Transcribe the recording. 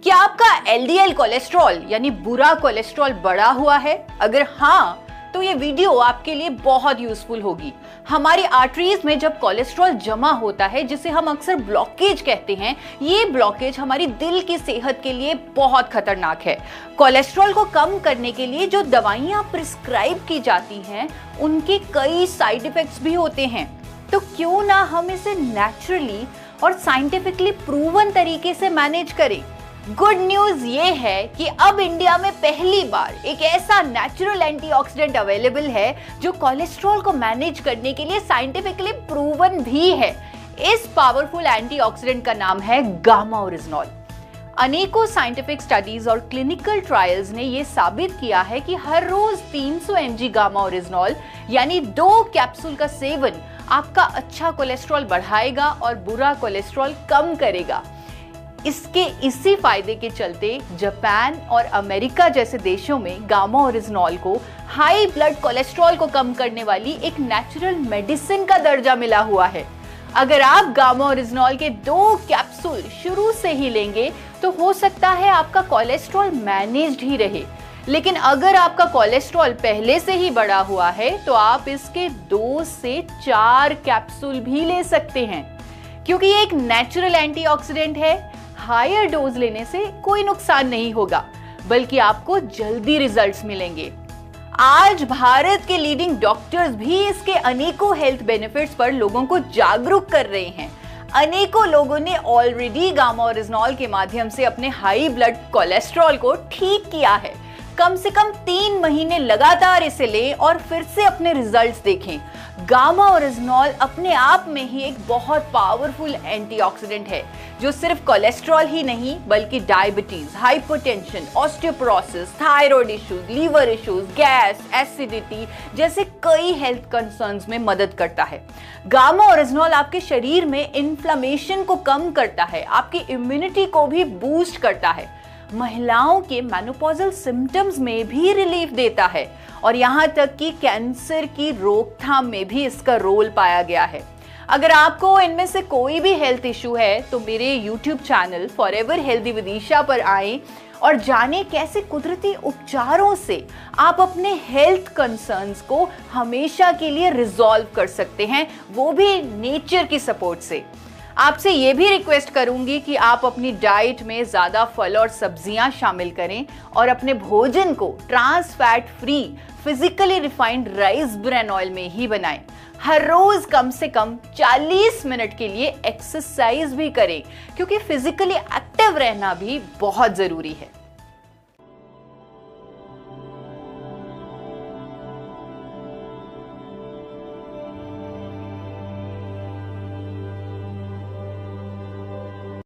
क्या आपका LDL cholesterol यानी बुरा कोलेस्ट्रॉल बढ़ा हुआ है? अगर हाँ, तो ये वीडियो आपके लिए बहुत यूजफुल होगी। हमारी आर्टरीज में जब कोलेस्ट्रॉल जमा होता है, जिसे हम अक्सर ब्लॉकेज कहते हैं, ये ब्लॉकेज हमारी दिल की सेहत के लिए बहुत खतरनाक है। कोलेस्ट्रॉल को कम करने के लिए जो दवाइयां प्रिस्क्राइब की जाती हैं, उनके कई साइड इफेक्ट्स भी होते हैं। तो क्यों ना हम इसे नेचुरली और साइंटिफिकली प्रूवन तरीके से मैनेज करें। गुड न्यूज ये है कि अब इंडिया में पहली बार एक ऐसा नेचुरल एंटीऑक्सीडेंट अवेलेबल है जो कोलेस्ट्रॉल को मैनेज करने के लिए साइंटिफिकली प्रूवन भी है। इस पावरफुल एंटीऑक्सीडेंट का नाम है गामा ओरिजिनॉल। अनेकों साइंटिफिक स्टडीज और क्लिनिकल ट्रायल्स ने यह साबित किया है कि हर रोज 300 mg गामा ओरिजिनॉल यानी 2 कैप्सूल का सेवन आपका अच्छा कोलेस्ट्रॉल बढ़ाएगा और बुरा कोलेस्ट्रॉल कम करेगा। इसके इसी फायदे के चलते जापान और अमेरिका जैसे देशों में गामा ओरिजिनॉल को हाई ब्लड कोलेस्ट्रॉल को कम करने वाली एक नेचुरल मेडिसिन का दर्जा मिला हुआ है। अगर आप गामा ओरिजिनॉल के 2 कैप्सूल शुरू से ही लेंगे तो हो सकता है आपका कोलेस्ट्रॉल मैनेज्ड ही रहे, लेकिन अगर आपका कोलेस्ट्रॉल पहले से ही बढ़ा हुआ है तो आप इसके 2 से 4 कैप्सूल भी ले सकते हैं। क्योंकि ये एक नेचुरल एंटीऑक्सीडेंट है, हायर डोज लेने से कोई नुकसान नहीं होगा, बल्कि आपको जल्दी रिजल्ट्स मिलेंगे। आज भारत के लीडिंग डॉक्टर्स भी इसके अनेकों हेल्थ बेनिफिट्स पर लोगों को जागरूक कर रहे हैं। अनेकों लोगों ने ऑलरेडी गामा ओरिजिनॉल के माध्यम से अपने हाई ब्लड कोलेस्ट्रॉल को ठीक किया है। कम से कम 3 महीने लगातार इसे लें और फिर से अपने रिजल्ट्स देखें। गामा ओरिजिनॉल अपने आप में ही एक बहुत पावरफुल एंटीऑक्सीडेंट है, जो सिर्फ कोलेस्ट्रॉल ही नहीं बल्कि diabetes, hypertension, osteoporosis, thyroid issues, liver issues, gas, acidity जैसे कई हेल्थ कंसर्न्स में मदद करता है। गामा ओरिजिनॉल आपके शरीर में इन्फ्लेमेशन को कम करता है, आपकी इम्यूनिटी को भी बूस्ट करता है, महिलाओं के मेनोपॉजल सिम्टम्स में भी रिलीफ देता है और यहाँ तक कि कैंसर की रोकथाम में भी इसका रोल पाया गया है। अगर आपको इनमें से कोई भी हेल्थ इशू है तो मेरे YouTube channel forever healthy with Isha पर आएं और जानें कैसे कुदरती उपचारों से आप अपने हेल्थ कंसर्न्स को हमेशा के लिए रिजॉल्व कर सकते हैं, वो भी नेचर की सपोर्ट से। आपसे ये भी रिक्वेस्ट करूंगी कि आप अपनी डाइट में ज़्यादा फल और सब्जियां शामिल करें और अपने भोजन को trans fat free physically refined rice bran oil में ही बनाएं। हर रोज कम से कम 40 मिनट के लिए एक्सरसाइज भी करें, क्योंकि फिजिकली एक्टिव रहना भी बहुत ज़रूरी है।